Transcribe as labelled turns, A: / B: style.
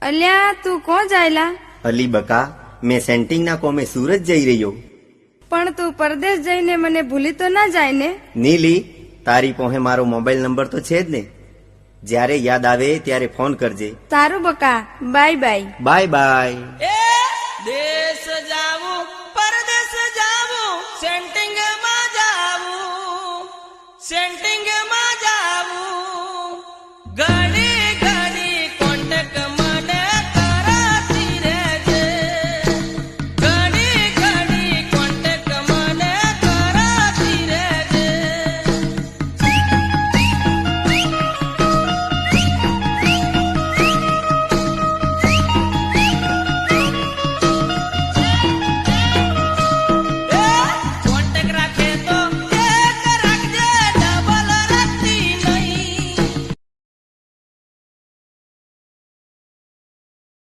A: અલ્યા તું કોણ જાયલા?
B: અલી બકા, મેં સેન્ટિંગના કોમે સુરત જઈ રહ્યો.
A: પણ તું પરદેશ જઈને મને ભૂલી તો ના જાય ને?
B: નીલી, તારી પોહે મારો મોબાઈલ નંબર તો છે જ ને. જ્યારે યાદ આવે ત્યારે ફોન કરજે.
A: સારું બકા, બાય બાય.
B: Bye bye.
C: દેશ જાવું પરદેશ જાવું સેન્ટિંગ માં જાવું સેન્ટિંગ